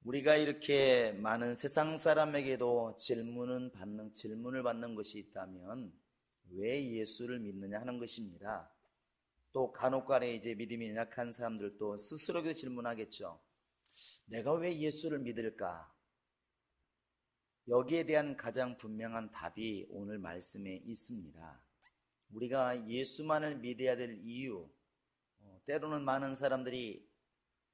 우리가 이렇게 많은 세상 사람에게도 질문을 받는 것이 있다면 왜 예수를 믿느냐 하는 것입니다. 또 간혹가래 이제 믿음이 약한 사람들도 스스로에게 질문하겠죠. 내가 왜 예수를 믿을까? 여기에 대한 가장 분명한 답이 오늘 말씀에 있습니다. 우리가 예수만을 믿어야 될 이유, 때로는 많은 사람들이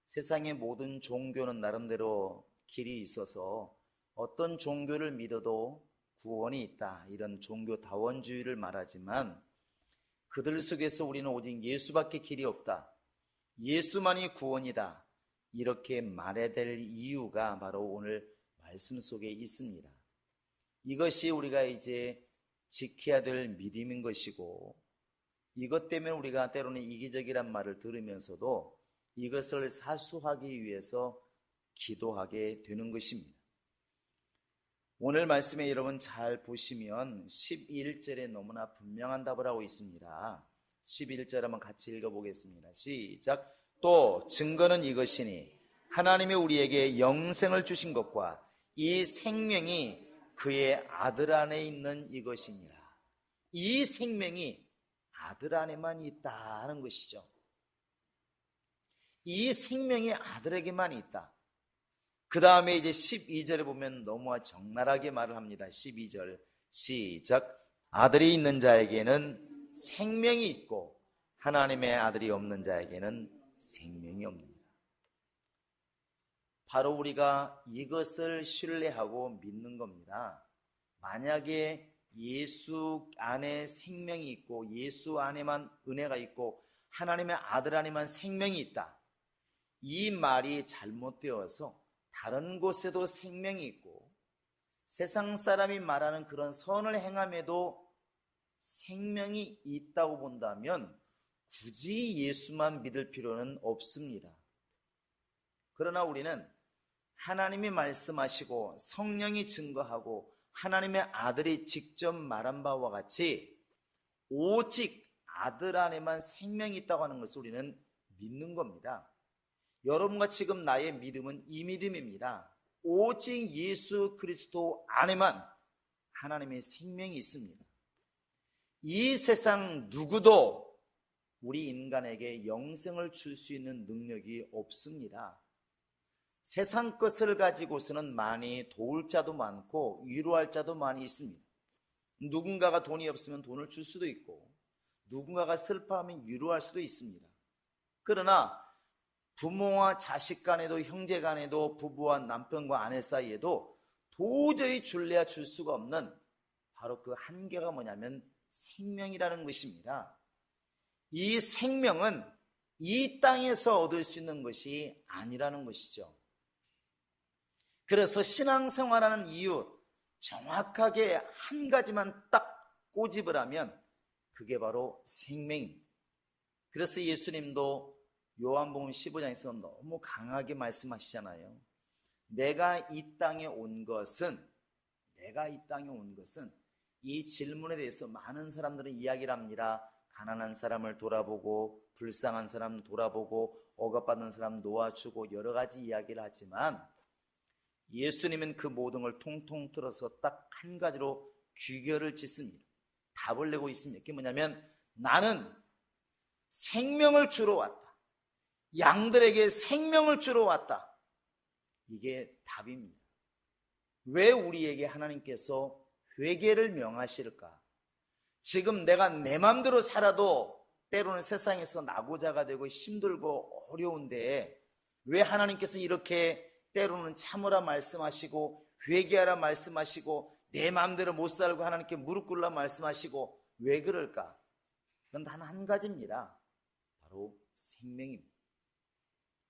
세상의 모든 종교는 나름대로 길이 있어서 어떤 종교를 믿어도 구원이 있다, 이런 종교다원주의를 말하지만 그들 속에서 우리는 오직 예수밖에 길이 없다, 예수만이 구원이다, 이렇게 말해야 될 이유가 바로 오늘 말씀 속에 있습니다. 이것이 우리가 이제 지켜야 될 믿음인 것이고, 이것 때문에 우리가 때로는 이기적이란 말을 들으면서도 이것을 사수하기 위해서 기도하게 되는 것입니다. 오늘 말씀에 여러분 잘 보시면 11절에 너무나 분명한 답을 하고 있습니다. 11절 한번 같이 읽어보겠습니다. 시작. 또 증거는 이것이니 하나님이 우리에게 영생을 주신 것과 이 생명이 그의 아들 안에 있는 이것이니라. 이 생명이 아들 안에만 있다는 것이죠. 이 생명이 아들에게만 있다. 그 다음에 이제 12절에 보면 너무 적나라하게 말을 합니다. 12절 시작. 아들이 있는 자에게는 생명이 있고 하나님의 아들이 없는 자에게는 생명이 없느니라. 바로 우리가 이것을 신뢰하고 믿는 겁니다. 만약에 예수 안에 생명이 있고 예수 안에만 은혜가 있고 하나님의 아들 안에만 생명이 있다, 이 말이 잘못되어서 다른 곳에도 생명이 있고 세상 사람이 말하는 그런 선을 행함에도 생명이 있다고 본다면 굳이 예수만 믿을 필요는 없습니다. 그러나 우리는 하나님이 말씀하시고 성령이 증거하고 하나님의 아들이 직접 말한 바와 같이 오직 아들 안에만 생명이 있다고 하는 것을 우리는 믿는 겁니다. 여러분과 지금 나의 믿음은 이 믿음입니다. 오직 예수 그리스도 안에만 하나님의 생명이 있습니다. 이 세상 누구도 우리 인간에게 영생을 줄 수 있는 능력이 없습니다. 세상 것을 가지고서는 많이 도울 자도 많고 위로할 자도 많이 있습니다. 누군가가 돈이 없으면 돈을 줄 수도 있고 누군가가 슬퍼하면 위로할 수도 있습니다. 그러나 부모와 자식 간에도 형제 간에도 부부와 남편과 아내 사이에도 도저히 줄래야 줄 수가 없는 바로 그 한계가 뭐냐면 생명이라는 것입니다. 이 생명은 이 땅에서 얻을 수 있는 것이 아니라는 것이죠. 그래서 신앙생활하는 이유, 정확하게 한 가지만 딱 꼬집을 하면 그게 바로 생명입니다. 그래서 예수님도 요한복음 15장에서 너무 강하게 말씀하시잖아요. 내가 이 땅에 온 것은, 이 질문에 대해서 많은 사람들은 이야기를 합니다. 가난한 사람을 돌아보고 불쌍한 사람 돌아보고 억압받는 사람 놓아주고 여러 가지 이야기를 하지만 예수님은 그 모든 걸 통통 틀어서 딱 한 가지로 귀결을 짓습니다. 답을 내고 있습니다. 그게 뭐냐면 나는 생명을 주러 왔다. 양들에게 생명을 주러 왔다. 이게 답입니다. 왜 우리에게 하나님께서 회개를 명하실까? 지금 내가 내 마음대로 살아도 때로는 세상에서 낙오자가 되고 힘들고 어려운데 왜 하나님께서 이렇게 때로는 참으라 말씀하시고 회개하라 말씀하시고 내 마음대로 못 살고 하나님께 무릎 꿇으라 말씀하시고 왜 그럴까? 그건 단 한 가지입니다. 바로 생명입니다.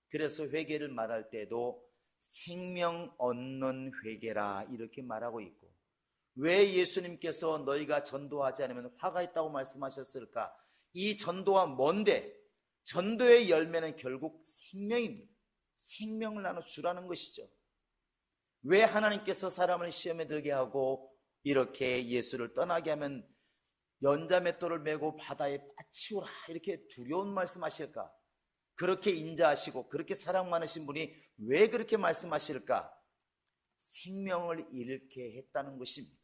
그래서 회개를 말할 때도 생명 얻는 회개라 이렇게 말하고 있고, 왜 예수님께서 너희가 전도하지 않으면 화가 있다고 말씀하셨을까? 이 전도가 뭔데? 전도의 열매는 결국 생명입니다. 생명을 나눠주라는 것이죠. 왜 하나님께서 사람을 시험에 들게 하고 이렇게 예수를 떠나게 하면 연자맷돌을 메고 바다에 빠치우라 이렇게 두려운 말씀하실까? 그렇게 인자하시고 그렇게 사랑 많으신 분이 왜 그렇게 말씀하실까? 생명을 잃게 했다는 것입니다.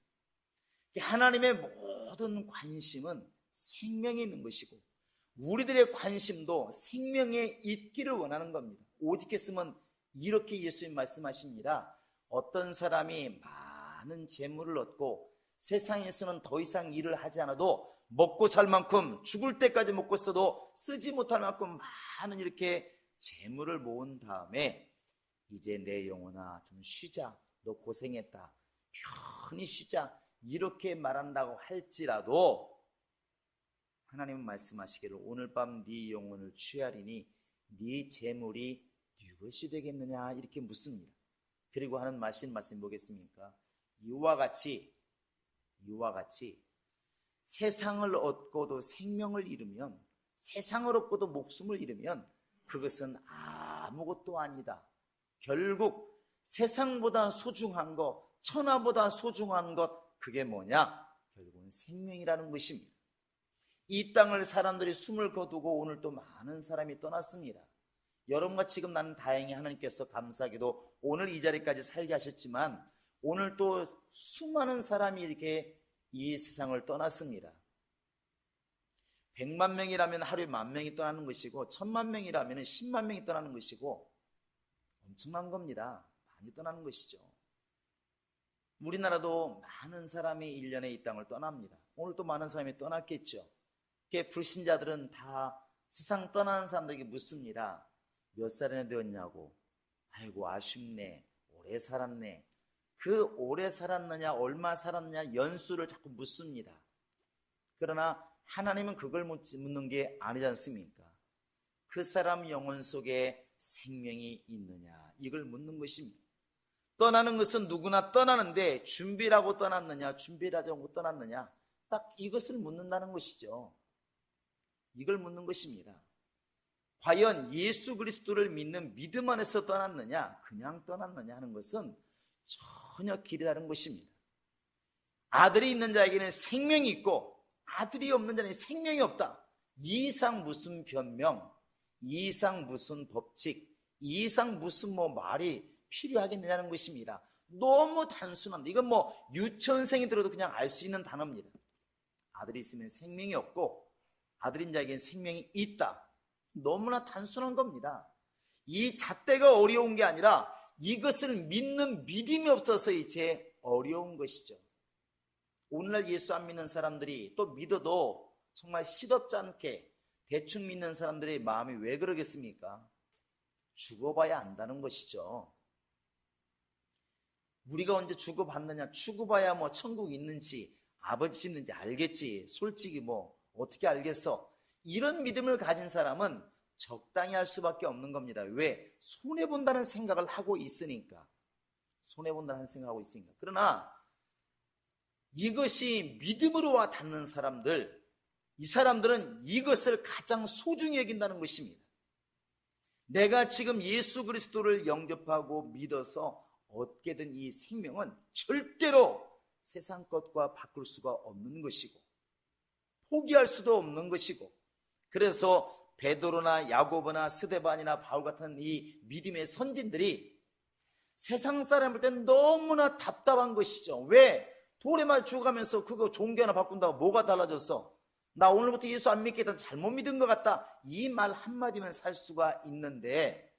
하나님의 모든 관심은 생명에 있는 것이고 우리들의 관심도 생명에 있기를 원하는 겁니다. 오직했으면 이렇게 예수님 말씀하십니다. 어떤 사람이 많은 재물을 얻고 세상에서는 더 이상 일을 하지 않아도 먹고 살 만큼 죽을 때까지 먹고 써도 쓰지 못할 만큼 많은 이렇게 재물을 모은 다음에 이제 내 영혼아 좀 쉬자, 너 고생했다, 편히 쉬자, 이렇게 말한다고 할지라도 하나님은 말씀하시기를 오늘 밤 네 영혼을 취하리니 네 재물이 네 것이 되겠느냐 이렇게 묻습니다. 그리고 하는 말씀 뭐겠습니까? 이와 같이 세상을 얻고도 생명을 잃으면, 세상을 얻고도 목숨을 잃으면 그것은 아무것도 아니다. 결국 세상보다 소중한 것, 천하보다 소중한 것, 그게 뭐냐? 결국은 생명이라는 것입니다. 이 땅을 사람들이 숨을 거두고 오늘 또 많은 사람이 떠났습니다. 여러분과 지금 나는 다행히 하나님께서 감사하게도 오늘 이 자리까지 살게 하셨지만 오늘 또 수많은 사람이 이렇게 이 세상을 떠났습니다. 100만 명이라면 하루에 10,000명이 떠나는 것이고 10,000만 명이라면 10만 명이 떠나는 것이고 엄청난 겁니다. 많이 떠나는 것이죠. 우리나라도 많은 사람이 1년에 이 땅을 떠납니다. 오늘 또 많은 사람이 떠났겠죠. 불신자들은 다 세상 떠나는 사람들에게 묻습니다. 몇 살이나 되었냐고. 아이고 아쉽네, 오래 살았네. 그 오래 살았느냐 얼마 살았느냐 연수를 자꾸 묻습니다. 그러나 하나님은 그걸 묻는 게 아니지 않습니까? 그 사람 영혼 속에 생명이 있느냐 이걸 묻는 것입니다. 떠나는 것은 누구나 떠나는데 준비라고 떠났느냐 준비하지 않고 떠났느냐 딱 이것을 묻는다는 것이죠. 이걸 묻는 것입니다. 과연 예수 그리스도를 믿는 믿음 안에서 떠났느냐 그냥 떠났느냐 하는 것은 전혀 길이 다른 것입니다. 아들이 있는 자에게는 생명이 있고 아들이 없는 자는 생명이 없다. 이 이상 무슨 변명, 이 이상 무슨 법칙, 이 이상 무슨 말이 필요하겠느냐는 것입니다. 너무 단순합니다. 이건 유치원생이 들어도 그냥 알 수 있는 단어입니다. 아들이 있으면 생명이 없고 아들인 자에게는 생명이 있다. 너무나 단순한 겁니다. 이 잣대가 어려운 게 아니라 이것을 믿는 믿음이 없어서 이제 어려운 것이죠. 오늘날 예수 안 믿는 사람들이 또 믿어도 정말 시덥지 않게 대충 믿는 사람들의 마음이 왜 그러겠습니까? 죽어봐야 안다는 것이죠. 우리가 언제 죽어봤느냐? 죽어봐야 천국 있는지 아버지 집 있는지 알겠지. 솔직히 어떻게 알겠어? 이런 믿음을 가진 사람은 적당히 할 수밖에 없는 겁니다. 왜? 손해본다는 생각을 하고 있으니까. 손해본다는 생각을 하고 있으니까. 그러나 이것이 믿음으로 와 닿는 사람들, 이 사람들은 이것을 가장 소중히 여긴다는 것입니다. 내가 지금 예수 그리스도를 영접하고 믿어서 얻게 된 이 생명은 절대로 세상 것과 바꿀 수가 없는 것이고 포기할 수도 없는 것이고, 그래서 베드로나 야고보나 스데반이나 바울 같은 이 믿음의 선진들이 세상 사람 볼 때는 너무나 답답한 것이죠. 왜? 돌에 맞아 죽어가면서 그거 종교 하나 바꾼다고 뭐가 달라졌어? 나 오늘부터 예수 안 믿겠다, 잘못 믿은 것 같다, 이 말 한마디면 살 수가 있는데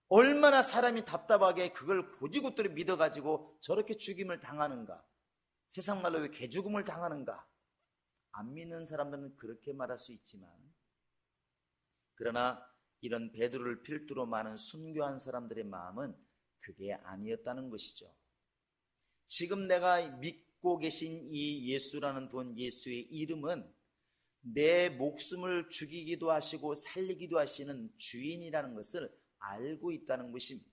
얼마나 사람이 답답하게 그걸 고지고대로 믿어가지고 저렇게 죽임을 당하는가? 세상 말로 왜 개죽음을 당하는가? 안 믿는 사람들은 그렇게 말할 수 있지만, 그러나 이런 베드로를 필두로 많은 순교한 사람들의 마음은 그게 아니었다는 것이죠. 지금 내가 믿고 계신 이 예수라는 분, 예수의 이름은 내 목숨을 죽이기도 하시고 살리기도 하시는 주인이라는 것을 알고 있다는 것입니다.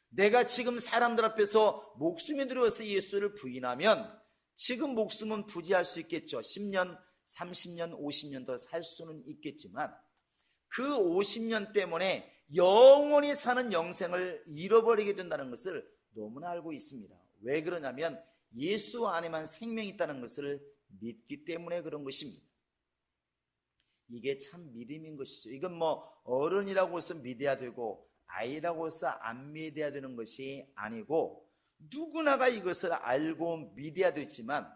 내가 지금 사람들 앞에서 목숨이 들어와서 예수를 부인하면 지금 목숨은 부지할 수 있겠죠. 10년, 30년, 50년 더 살 수는 있겠지만 그 50년 때문에 영원히 사는 영생을 잃어버리게 된다는 것을 너무나 알고 있습니다. 왜 그러냐면 예수 안에만 생명이 있다는 것을 믿기 때문에 그런 것입니다. 이게 참 믿음인 것이죠. 이건 뭐 어른이라고 해서 믿어야 되고 아이라고 해서 안 믿어야 되는 것이 아니고 누구나가 이것을 알고 믿어야 되지만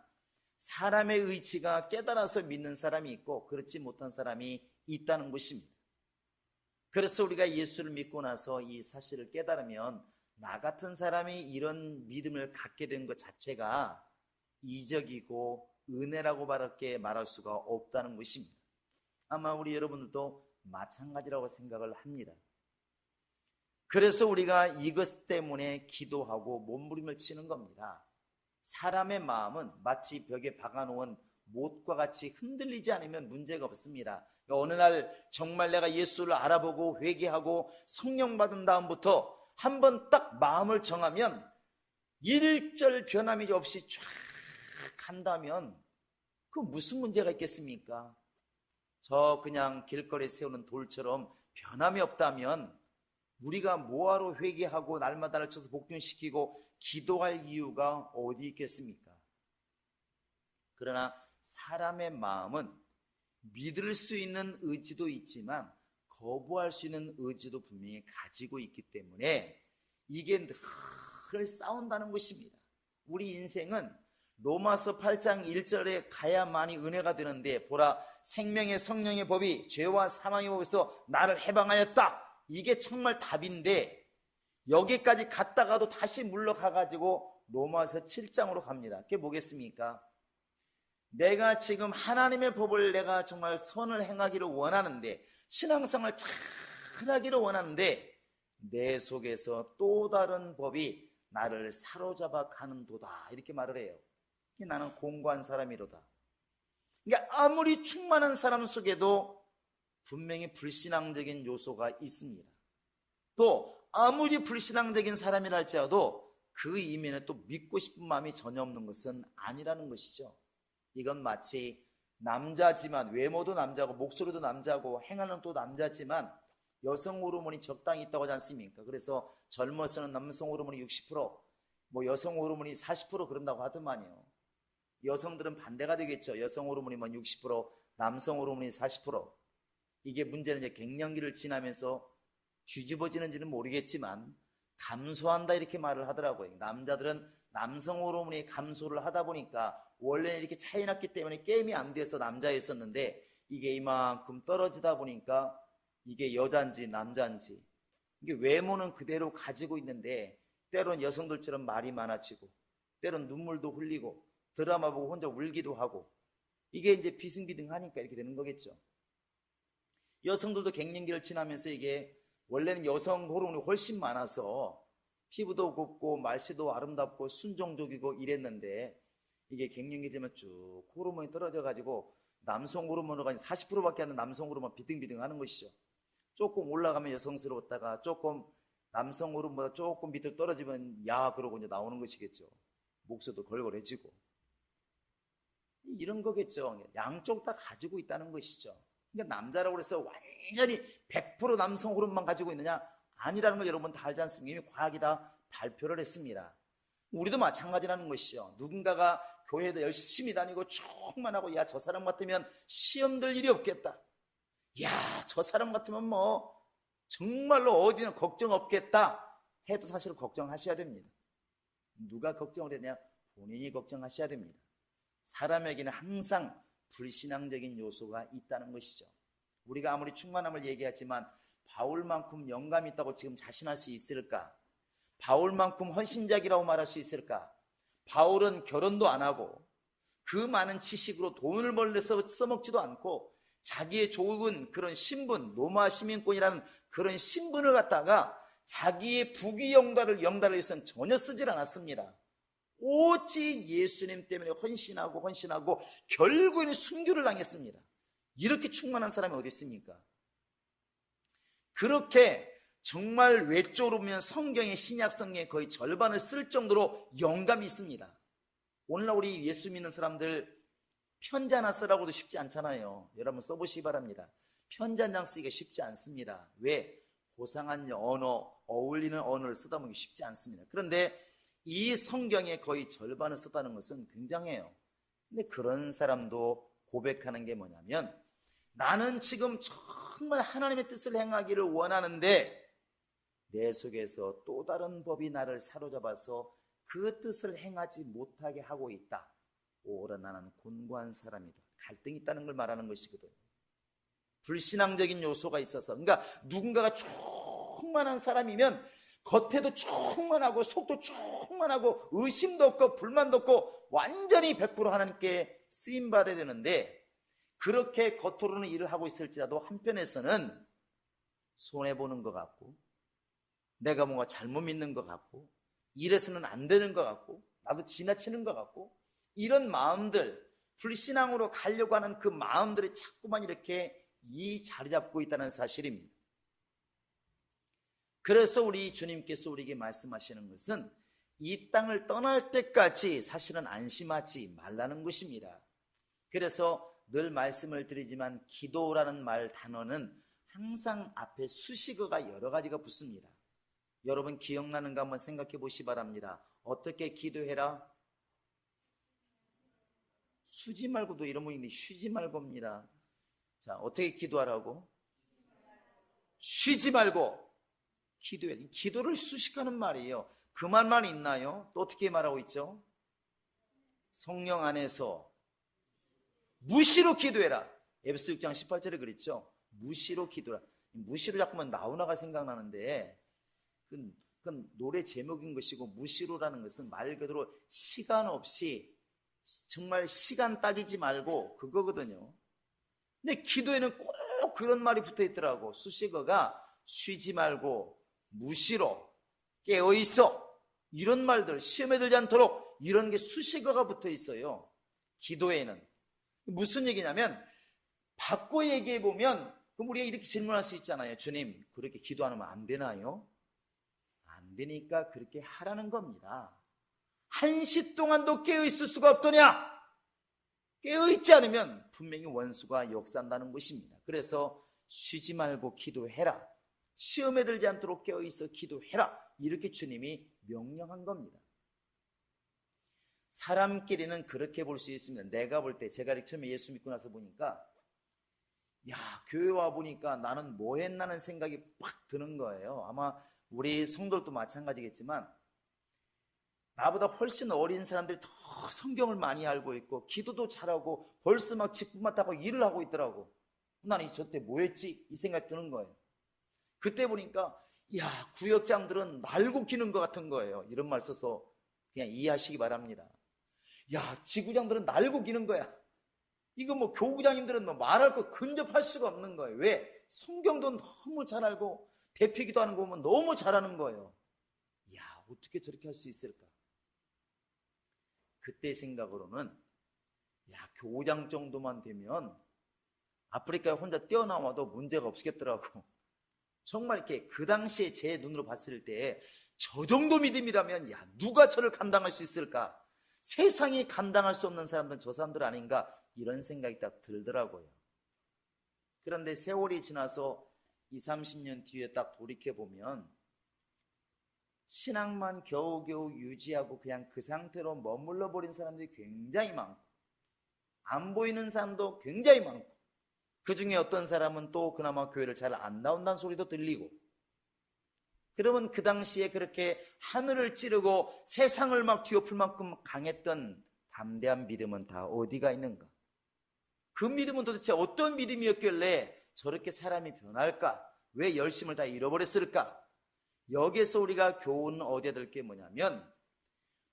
사람의 의지가 깨달아서 믿는 사람이 있고 그렇지 못한 사람이 있다는 것입니다. 그래서 우리가 예수를 믿고 나서 이 사실을 깨달으면 나 같은 사람이 이런 믿음을 갖게 된 것 자체가 이적이고 은혜라고 밖에 말할 수가 없다는 것입니다. 아마 우리 여러분들도 마찬가지라고 생각을 합니다. 그래서 우리가 이것 때문에 기도하고 몸부림을 치는 겁니다. 사람의 마음은 마치 벽에 박아놓은 못과 같이 흔들리지 않으면 문제가 없습니다. 어느 날 정말 내가 예수를 알아보고 회개하고 성령 받은 다음부터 한번 딱 마음을 정하면 일절 변함이 없이 쫙 간다면 그 무슨 문제가 있겠습니까? 저 그냥 길거리에 세우는 돌처럼 변함이 없다면 우리가 뭐하러 회개하고 날마다를 쳐서 복균시키고 기도할 이유가 어디 있겠습니까? 그러나 사람의 마음은 믿을 수 있는 의지도 있지만 거부할 수 있는 의지도 분명히 가지고 있기 때문에 이게 늘 싸운다는 것입니다. 우리 인생은 로마서 8장 1절에 가야만이 은혜가 되는데 보라 생명의 성령의 법이 죄와 사망의 법에서 나를 해방하였다. 이게 정말 답인데 여기까지 갔다가도 다시 물러가가지고 로마서 7장으로 갑니다. 그게 뭐겠습니까? 내가 지금 하나님의 법을 내가 정말 선을 행하기를 원하는데 신앙생활 잘하기를 원하는데 내 속에서 또 다른 법이 나를 사로잡아 가는도다 이렇게 말을 해요. 나는 공고한 사람이로다. 그러니까 아무리 충만한 사람 속에도 분명히 불신앙적인 요소가 있습니다. 또 아무리 불신앙적인 사람이라 할지라도 그 이면에 또 믿고 싶은 마음이 전혀 없는 것은 아니라는 것이죠. 이건 마치 남자지만 외모도 남자고 목소리도 남자고 행하는 또 남자지만 여성 호르몬이 적당히 있다고 하지 않습니까? 그래서 젊어서는 남성 호르몬이 60%, 뭐 여성 호르몬이 40% 그런다고 하더만요. 여성들은 반대가 되겠죠. 여성 호르몬이 60%, 남성 호르몬이 40%. 이게 문제는 이제 갱년기를 지나면서 뒤집어지는지는 모르겠지만 감소한다 이렇게 말을 하더라고요. 남자들은 남성 호르몬이 감소를 하다 보니까 원래는 이렇게 차이 났기 때문에 게임이 안 돼서 남자였었는데 이게 이만큼 떨어지다 보니까 이게 여잔지 남잔지 이게 외모는 그대로 가지고 있는데 때론 여성들처럼 말이 많아지고 때론 눈물도 흘리고 드라마 보고 혼자 울기도 하고 이게 이제 비승비등하니까 이렇게 되는 거겠죠. 여성들도 갱년기를 지나면서 이게 원래는 여성 호르몬이 훨씬 많아서 피부도 곱고 말씨도 아름답고 순종적이고 이랬는데 이게 갱년기 되면 쭉 호르몬이 떨어져가지고 남성 호르몬으로 가니 40%밖에 안 되는 남성 호르몬 비등비등 하는 것이죠. 조금 올라가면 여성스러웠다가 조금 남성 호르몬보다 조금 밑으로 떨어지면 야 그러고 이제 나오는 것이겠죠. 목소리도 걸걸해지고 이런 거겠죠. 양쪽 다 가지고 있다는 것이죠. 그러니까 남자라고 해서 완전히 100% 남성 호르몬만 가지고 있느냐? 아니라는 걸 여러분 다 알지 않습니까? 이미 과학이 다 발표를 했습니다. 우리도 마찬가지라는 것이죠. 누군가가 교회에도 열심히 다니고 충만하고 야 저 사람 같으면 시험 들 일이 없겠다. 야 저 사람 같으면 뭐 정말로 어디는 걱정 없겠다 해도 사실 걱정하셔야 됩니다. 누가 걱정을 했냐? 본인이 걱정하셔야 됩니다. 사람에게는 항상 불신앙적인 요소가 있다는 것이죠. 우리가 아무리 충만함을 얘기하지만 바울만큼 영감이 있다고 지금 자신할 수 있을까? 바울만큼 헌신작이라고 말할 수 있을까? 바울은 결혼도 안 하고 그 많은 지식으로 돈을 벌려서 써먹지도 않고 자기의 좋은 그런 신분, 로마 시민권이라는 그런 신분을 갖다가 자기의 부귀 영달을 위해서는 전혀 쓰질 않았습니다. 오직 예수님 때문에 헌신하고 결국에는 순교를 당했습니다. 이렇게 충만한 사람이 어디 있습니까? 그렇게 정말 외적으로 보면 성경의 신약 성경의 거의 절반을 쓸 정도로 영감이 있습니다. 오늘날 우리 예수 믿는 사람들 편지 하나 쓰라고도 쉽지 않잖아요. 여러분 써보시기 바랍니다. 편지 한 장 쓰기가 쉽지 않습니다. 왜? 고상한 언어, 어울리는 언어를 쓰다 보기 쉽지 않습니다. 그런데 이 성경의 거의 절반을 썼다는 것은 굉장해요. 근데 그런 사람도 고백하는 게 뭐냐면 나는 지금 정말 하나님의 뜻을 행하기를 원하는데 내 속에서 또 다른 법이 나를 사로잡아서 그 뜻을 행하지 못하게 하고 있다. 오라 나는 곤고한 사람이다. 갈등이 있다는 걸 말하는 것이거든요. 불신앙적인 요소가 있어서, 그러니까 누군가가 충만한 사람이면 겉에도 충만하고 속도 충만하고 의심도 없고 불만도 없고 완전히 100% 하나님께 쓰임받아야 되는데, 그렇게 겉으로는 일을 하고 있을지라도 한편에서는 손해보는 것 같고 내가 뭔가 잘못 믿는 것 같고 이래서는 안 되는 것 같고 나도 지나치는 것 같고, 이런 마음들, 불신앙으로 가려고 하는 그 마음들이 자꾸만 이렇게 자리 잡고 있다는 사실입니다. 그래서 우리 주님께서 우리에게 말씀하시는 것은 이 땅을 떠날 때까지 사실은 안심하지 말라는 것입니다. 그래서 늘 말씀을 드리지만 기도라는 말 단어는 항상 앞에 수식어가 여러 가지가 붙습니다. 여러분 기억나는가 한번 생각해 보시기 바랍니다. 어떻게 기도해라? 수지 말고도 이런 분이 쉬지 말고입니다. 자, 어떻게 기도하라고? 쉬지 말고 기도해. 기도를 수식하는 말이에요. 그 말만 있나요? 또 어떻게 말하고 있죠? 성령 안에서 무시로 기도해라. 에베소 6장 18절에 그랬죠. 무시로 기도해라. 무시로 자꾸만 나오나가 생각나는데 그건 노래 제목인 것이고, 무시로라는 것은 말 그대로 시간 없이 정말 시간 따지지 말고 그거거든요. 근데 기도에는 꼭 그런 말이 붙어 있더라고. 수식어가 쉬지 말고 무시로 깨어있어, 이런 말들, 시험에 들지 않도록, 이런 게 수식어가 붙어 있어요. 기도에는 무슨 얘기냐면, 바꿔 얘기해 보면 그럼 우리가 이렇게 질문할 수 있잖아요. 주님, 그렇게 기도 안 하면 안 되나요? 안 되니까 그렇게 하라는 겁니다. 한시 동안도 깨어있을 수가 없더냐? 깨어있지 않으면 분명히 원수가 역사한다는 것입니다. 그래서 쉬지 말고 기도해라. 시험에 들지 않도록 깨어있어 기도해라. 이렇게 주님이 명령한 겁니다. 사람끼리는 그렇게 볼 수 있습니다. 내가 볼 때, 제가 처음에 예수 믿고 나서 보니까, 야, 교회 와 보니까 나는 뭐 했나는 생각이 팍 드는 거예요. 아마 우리 성도들도 마찬가지겠지만, 나보다 훨씬 어린 사람들이 더 성경을 많이 알고 있고 기도도 잘하고 벌써 막 직분 맡아고 일을 하고 있더라고. 나는 저때 뭐 했지? 이 생각이 드는 거예요. 그때 보니까, 야, 구역장들은 날고 기는 것 같은 거예요. 이런 말 써서 그냥 이해하시기 바랍니다. 야, 지구장들은 날고 기는 거야. 이거 뭐 교구장님들은 뭐 말할 거 근접할 수가 없는 거예요. 왜? 성경도 너무 잘 알고 대표기도 하는 거 보면 너무 잘하는 거예요. 야, 어떻게 저렇게 할 수 있을까? 그때 생각으로는, 야, 교장 정도만 되면 아프리카에 혼자 뛰어나와도 문제가 없겠더라고. 정말 이렇게 그 당시에 제 눈으로 봤을 때 저 정도 믿음이라면, 야, 누가 저를 감당할 수 있을까? 세상이 감당할 수 없는 사람들은 저 사람들 아닌가? 이런 생각이 딱 들더라고요. 그런데 세월이 지나서 20, 30년 뒤에 딱 돌이켜보면 신앙만 겨우겨우 유지하고 그냥 그 상태로 머물러 버린 사람들이 굉장히 많고, 안 보이는 사람도 굉장히 많고, 그 중에 어떤 사람은 또 그나마 교회를 잘 안 나온다는 소리도 들리고. 그러면 그 당시에 그렇게 하늘을 찌르고 세상을 막 뒤엎을 만큼 강했던 담대한 믿음은 다 어디가 있는가? 그 믿음은 도대체 어떤 믿음이었길래 저렇게 사람이 변할까? 왜 열심을 다 잃어버렸을까? 여기에서 우리가 교훈 얻어야 될 게 뭐냐면,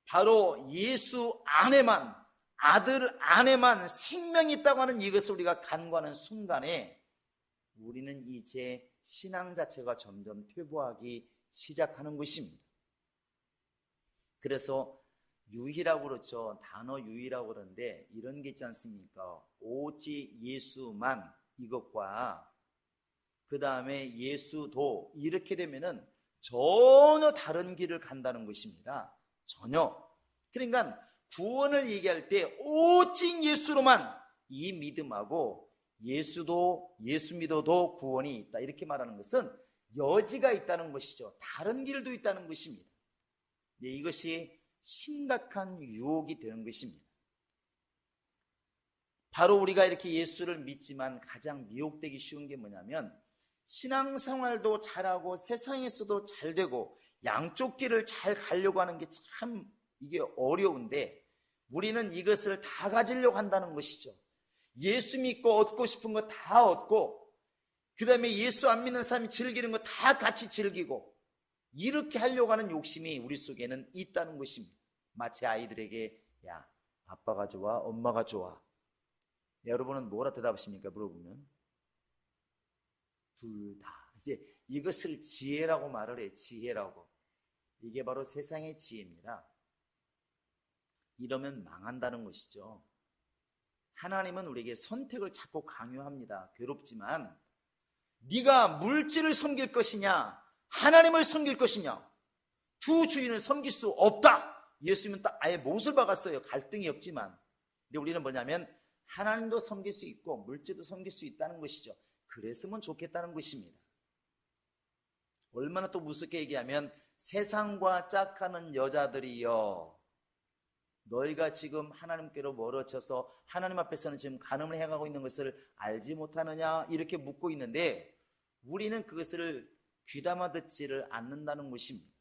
바로 예수 안에만, 아들 안에만 생명이 있다고 하는 이것을 우리가 간구하는 순간에 우리는 이제 신앙 자체가 점점 퇴보하기 시작하는 것입니다. 그래서 유희라고 그렇죠. 단어 유희라고 그러는데 이런 게 있지 않습니까? 오직 예수만, 이것과 그 다음에 예수도, 이렇게 되면은 전혀 다른 길을 간다는 것입니다. 전혀. 그러니까 구원을 얘기할 때 오직 예수로만, 이 믿음하고 예수도, 예수 믿어도 구원이 있다, 이렇게 말하는 것은 여지가 있다는 것이죠. 다른 길도 있다는 것입니다. 이것이 심각한 유혹이 되는 것입니다. 바로 우리가 이렇게 예수를 믿지만 가장 미혹되기 쉬운 게 뭐냐면 신앙생활도 잘하고 세상에서도 잘 되고 양쪽 길을 잘 가려고 하는 게 참 이게 어려운데 우리는 이것을 다 가지려고 한다는 것이죠. 예수 믿고 얻고 싶은 거 다 얻고 그 다음에 예수 안 믿는 사람이 즐기는 거 다 같이 즐기고 이렇게 하려고 하는 욕심이 우리 속에는 있다는 것입니다. 마치 아이들에게 야 아빠가 좋아 엄마가 좋아. 여러분은 뭐라 대답하십니까? 물어보면 둘 다. 이제 이것을 지혜라고 말을 해요. 지혜라고. 이게 바로 세상의 지혜입니다. 이러면 망한다는 것이죠. 하나님은 우리에게 선택을 자꾸 강요합니다. 괴롭지만 네가 물질을 섬길 것이냐 하나님을 섬길 것이냐 두 주인을 섬길 수 없다. 예수님은 딱 아예 못을 박았어요. 갈등이 없지만. 근데 우리는 뭐냐면 하나님도 섬길 수 있고 물질도 섬길 수 있다는 것이죠. 그랬으면 좋겠다는 것입니다. 얼마나 또 무섭게 얘기하면 세상과 짝하는 여자들이여 너희가 지금 하나님께로 멀어져서 하나님 앞에서는 지금 간음을 해가고 있는 것을 알지 못하느냐 이렇게 묻고 있는데 우리는 그것을 귀담아 듣지를 않는다는 것입니다.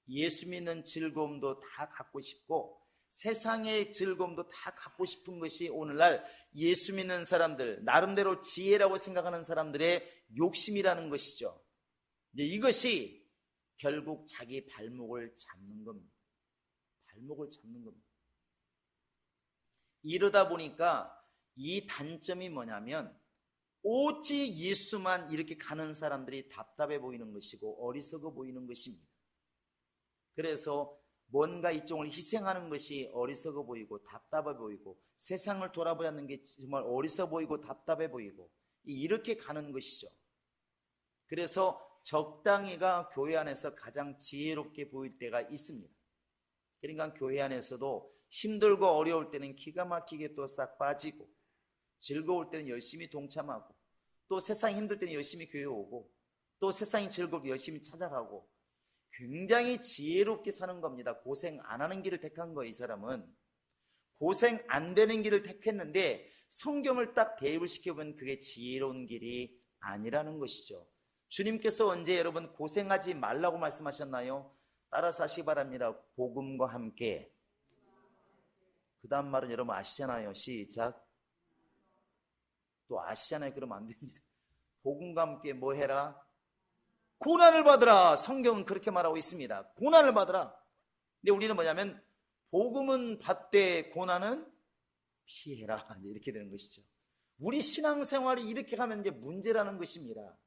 예수 믿는 즐거움도 다 갖고 싶고 세상의 즐거움도 다 갖고 싶은 것이 오늘날 예수 믿는 사람들 나름대로 지혜라고 생각하는 사람들의 욕심이라는 것이죠. 이것이 결국 자기 발목을 잡는 겁니다. 발목을 잡는 겁니다. 이러다 보니까 이 단점이 뭐냐면 오직 예수만 이렇게 가는 사람들이 답답해 보이는 것이고 어리석어 보이는 것입니다. 그래서 뭔가 이쪽을 희생하는 것이 어리석어 보이고 답답해 보이고 세상을 돌아보는 게 정말 어리석어 보이고 답답해 보이고 이렇게 가는 것이죠. 그래서 적당히가 교회 안에서 가장 지혜롭게 보일 때가 있습니다. 그러니까 교회 안에서도 힘들고 어려울 때는 기가 막히게 또 싹 빠지고 즐거울 때는 열심히 동참하고 또 세상이 힘들 때는 열심히 교회 오고 또 세상이 즐겁고 열심히 찾아가고 굉장히 지혜롭게 사는 겁니다. 고생 안 하는 길을 택한 거예요. 이 사람은 고생 안 되는 길을 택했는데 성경을 딱 대입을 시켜보면 그게 지혜로운 길이 아니라는 것이죠. 주님께서 언제 여러분 고생하지 말라고 말씀하셨나요? 따라서 하시기 바랍니다. 복음과 함께. 그 다음 말은 여러분 아시잖아요. 시작. 또 아시잖아요. 그러면 안 됩니다. 복음과 함께 뭐 해라? 고난을 받으라. 성경은 그렇게 말하고 있습니다. 고난을 받으라. 근데 우리는 뭐냐면 복음은 받되 고난은 피해라. 이렇게 되는 것이죠. 우리 신앙생활이 이렇게 가면 이제 문제라는 것입니다.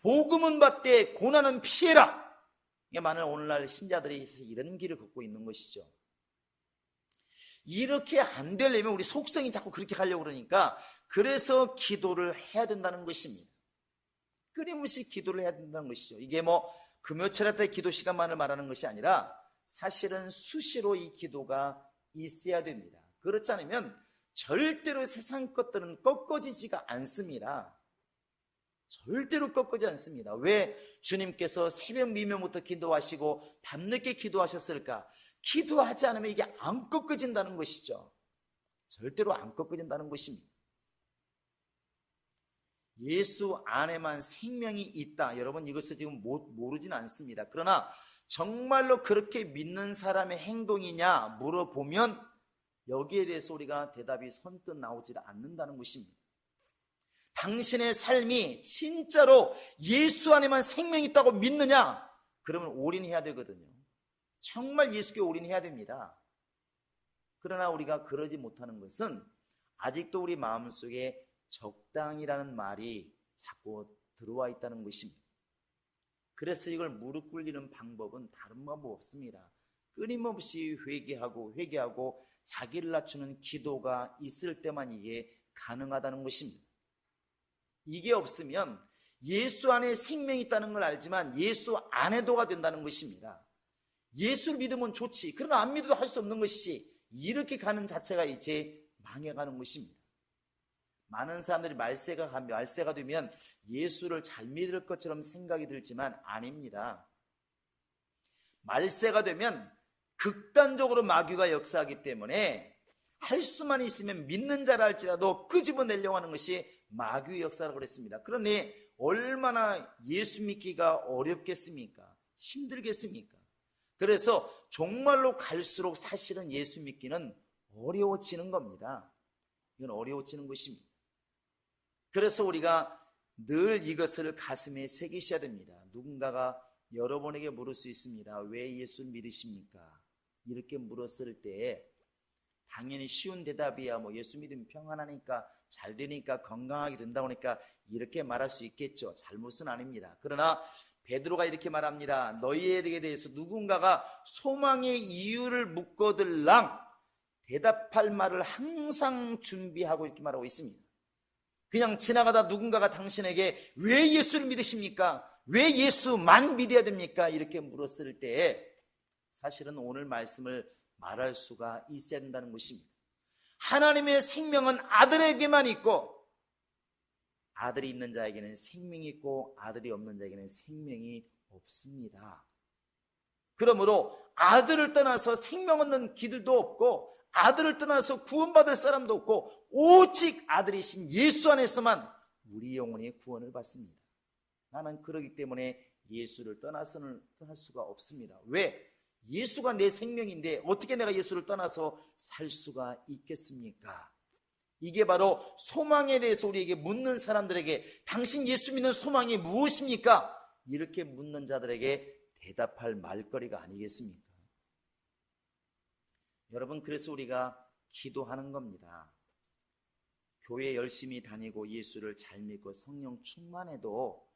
복음은 받되 고난은 피해라. 이게 만일 오늘날 신자들이 이런 길을 걷고 있는 것이죠. 이렇게 안 되려면 우리 속성이 자꾸 그렇게 가려고 그러니까 그래서 기도를 해야 된다는 것입니다. 끊임없이 기도를 해야 된다는 것이죠. 이게 뭐 금요철에 때 기도 시간만을 말하는 것이 아니라 사실은 수시로 이 기도가 있어야 됩니다. 그렇지 않으면 절대로 세상 것들은 꺾어지지가 않습니다. 절대로 꺾어지지 않습니다. 왜 주님께서 새벽 미명부터 기도하시고 밤늦게 기도하셨을까? 기도하지 않으면 이게 안 꺾어진다는 것이죠. 절대로 안 꺾어진다는 것입니다. 예수 안에만 생명이 있다. 여러분 이것을 지금 모르진 않습니다. 그러나 정말로 그렇게 믿는 사람의 행동이냐 물어보면 여기에 대해서 우리가 대답이 선뜻 나오지 않는다는 것입니다. 당신의 삶이 진짜로 예수 안에만 생명이 있다고 믿느냐? 그러면 올인해야 되거든요. 정말 예수께 올인해야 됩니다. 그러나 우리가 그러지 못하는 것은 아직도 우리 마음속에 적당이라는 말이 자꾸 들어와 있다는 것입니다. 그래서 이걸 무릎 꿇리는 방법은 다른 방법 없습니다. 끊임없이 회개하고 자기를 낮추는 기도가 있을 때만 이게 가능하다는 것입니다. 이게 없으면 예수 안에 생명이 있다는 걸 알지만 예수 안에도가 된다는 것입니다. 예수를 믿으면 좋지. 그러나 안 믿어도 할 수 없는 것이지. 이렇게 가는 자체가 이제 망해가는 것입니다. 많은 사람들이 말세가 되면 예수를 잘 믿을 것처럼 생각이 들지만 아닙니다. 말세가 되면 극단적으로 마귀가 역사하기 때문에 할 수만 있으면 믿는 자라 할지라도 끄집어내려고 하는 것이 마귀의 역사라고 그랬습니다. 그러니 얼마나 예수 믿기가 어렵겠습니까? 힘들겠습니까? 그래서 정말로 갈수록 사실은 예수 믿기는 어려워지는 겁니다. 이건 어려워지는 것입니다. 그래서 우리가 늘 이것을 가슴에 새기셔야 됩니다. 누군가가 여러분에게 물을 수 있습니다. 왜 예수를 믿으십니까? 이렇게 물었을 때 당연히 쉬운 대답이야. 예수 믿으면 평안하니까, 잘 되니까, 건강하게 된다고 하니까 이렇게 말할 수 있겠죠. 잘못은 아닙니다. 그러나 베드로가 이렇게 말합니다. 너희에게 대해서 누군가가 소망의 이유를 묻거들랑 대답할 말을 항상 준비하고 이렇게 말하고 있습니다. 그냥 지나가다 누군가가 당신에게 왜 예수를 믿으십니까? 왜 예수만 믿어야 됩니까? 이렇게 물었을 때 사실은 오늘 말씀을 말할 수가 있어야 된다는 것입니다. 하나님의 생명은 아들에게만 있고 아들이 있는 자에게는 생명이 있고 아들이 없는 자에게는 생명이 없습니다. 그러므로 아들을 떠나서 생명 없는 길도 없고 아들을 떠나서 구원받을 사람도 없고 오직 아들이신 예수 안에서만 우리 영혼이 구원을 받습니다. 나는 그러기 때문에 예수를 떠나서는 할 수가 없습니다. 왜? 예수가 내 생명인데 어떻게 내가 예수를 떠나서 살 수가 있겠습니까? 이게 바로 소망에 대해서 우리에게 묻는 사람들에게 당신 예수 믿는 소망이 무엇입니까? 이렇게 묻는 자들에게 대답할 말거리가 아니겠습니까? 여러분, 그래서 우리가 기도하는 겁니다. 교회 열심히 다니고 예수를 잘 믿고 성령 충만해도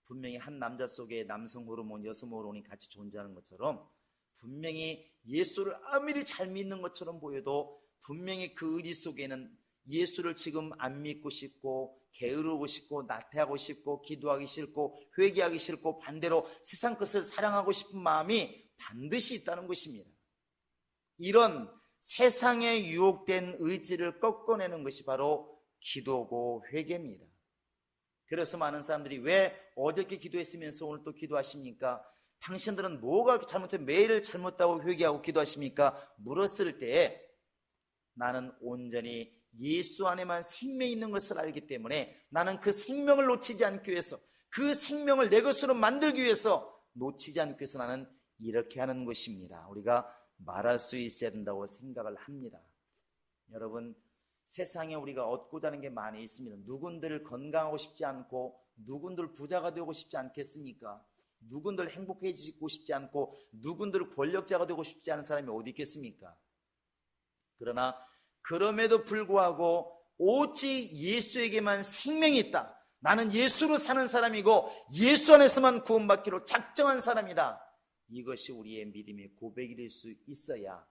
분명히 한 남자 속에 남성 호르몬, 여성 호르몬이 같이 존재하는 것처럼 분명히 예수를 아무리 잘 믿는 것처럼 보여도 분명히 그 의지 속에는 예수를 지금 안 믿고 싶고 게으르고 싶고 나태하고 싶고 기도하기 싫고 회개하기 싫고 반대로 세상 것을 사랑하고 싶은 마음이 반드시 있다는 것입니다. 이런 세상에 유혹된 의지를 꺾어내는 것이 바로 기도고 회개입니다. 그래서 많은 사람들이 왜 어저께 기도했으면서 오늘 또 기도하십니까? 당신들은 뭐가 그렇게 잘못해 매일 잘못하고 회개하고 기도하십니까? 물었을 때 나는 온전히 예수 안에만 생명이 있는 것을 알기 때문에 나는 그 생명을 놓치지 않기 위해서 그 생명을 내 것으로 만들기 위해서 놓치지 않기 위해서 나는 이렇게 하는 것입니다. 우리가 말할 수 있어야 된다고 생각을 합니다. 여러분, 세상에 우리가 얻고자 하는 게 많이 있습니다. 누군들 건강하고 싶지 않고 누군들 부자가 되고 싶지 않겠습니까? 누군들 행복해지고 싶지 않고 누군들 권력자가 되고 싶지 않은 사람이 어디 있겠습니까? 그러나 그럼에도 불구하고 오직 예수에게만 생명이 있다. 나는 예수로 사는 사람이고 예수 안에서만 구원받기로 작정한 사람이다. 이것이 우리의 믿음의 고백이 될 수 있어야,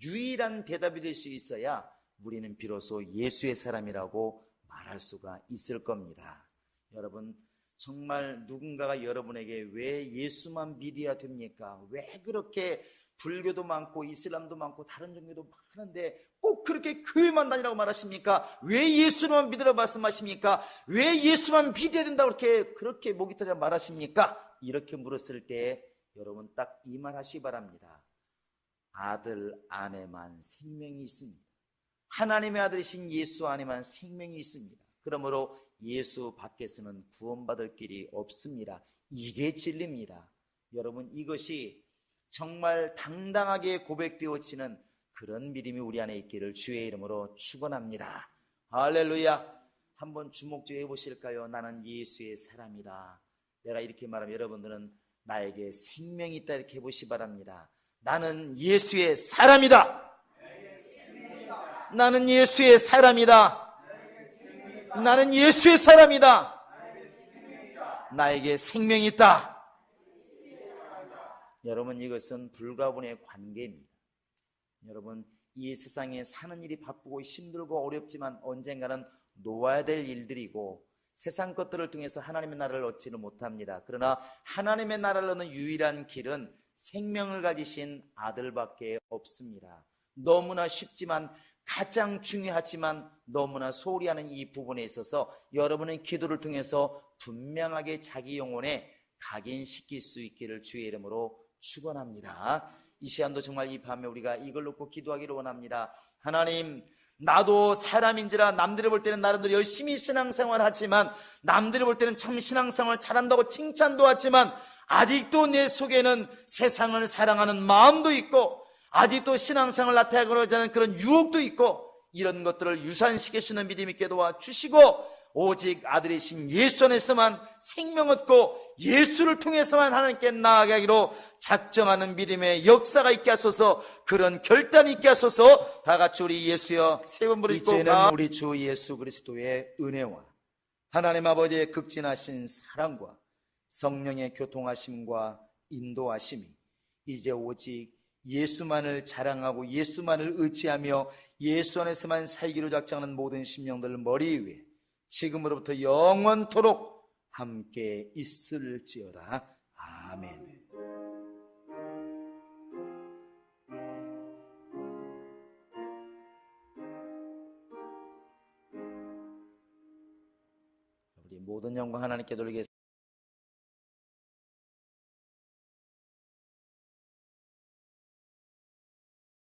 유일한 대답이 될 수 있어야 우리는 비로소 예수의 사람이라고 말할 수가 있을 겁니다. 여러분, 정말 누군가가 여러분에게 왜 예수만 믿어야 됩니까? 왜 그렇게 불교도 많고 이슬람도 많고 다른 종교도 많은데 꼭 그렇게 교회만 다니라고 말하십니까? 왜 예수만 믿으라고 말씀하십니까? 왜 예수만 믿어야 된다고 그렇게 목이 터지라고 말하십니까? 이렇게 물었을 때 여러분 딱 이 말 하시기 바랍니다. 아들 안에만 생명이 있습니다. 하나님의 아들이신 예수 안에만 생명이 있습니다. 그러므로 예수 밖에서는 구원받을 길이 없습니다. 이게 진리입니다. 여러분, 이것이 정말 당당하게 고백되어지는 그런 믿음이 우리 안에 있기를 주의 이름으로 축원합니다. 할렐루야. 한번 주목 좀 해보실까요? 나는 예수의 사람이다. 내가 이렇게 말하면 여러분들은 나에게 생명이 있다 이렇게 해보시 바랍니다. 나는 예수의 사람이다. 나는 예수의 사람이다. 나는 예수의 사람이다. 나에게 생명이 있다. 여러분, 이것은 불가분의 관계입니다. 여러분, 이 세상에 사는 일이 바쁘고 힘들고 어렵지만 언젠가는 놓아야 될 일들이고 세상 것들을 통해서 하나님의 나라를 얻지는 못합니다. 그러나 하나님의 나라를 얻는 유일한 길은 생명을 가지신 아들밖에 없습니다. 너무나 쉽지만 가장 중요하지만 너무나 소홀히 하는 이 부분에 있어서 여러분의 기도를 통해서 분명하게 자기 영혼에 각인시킬 수 있기를 주의 이름으로 축원합니다. 이 시간도 정말 이 밤에 우리가 이걸 놓고 기도하기를 원합니다. 하나님, 나도 사람인지라 남들이 볼 때는 나름대로 열심히 신앙생활 하지만, 남들이 볼 때는 참 신앙생활 잘한다고 칭찬도 하지만, 아직도 내 속에는 세상을 사랑하는 마음도 있고, 아직도 신앙생활 나타나고자 하는 그런 유혹도 있고, 이런 것들을 유산시켜주는 믿음 있게 도와주시고, 오직 아들이신 예수 안에서만 생명 얻고 예수를 통해서만 하나님께 나아가기로 작정하는 믿음의 역사가 있게 하소서. 그런 결단이 있게 하소서. 다 같이 우리 예수여 세 번 부르시고, 이제는 우리 주 예수 그리스도의 은혜와 하나님 아버지의 극진하신 사랑과 성령의 교통하심과 인도하심이 이제 오직 예수만을 자랑하고 예수만을 의지하며 예수 안에서만 살기로 작정하는 모든 심령들 머리 위에 지금으로부터 영원토록 함께 있을지어다. 아멘. 우리 모든 영광 하나님께 돌리겠습니다.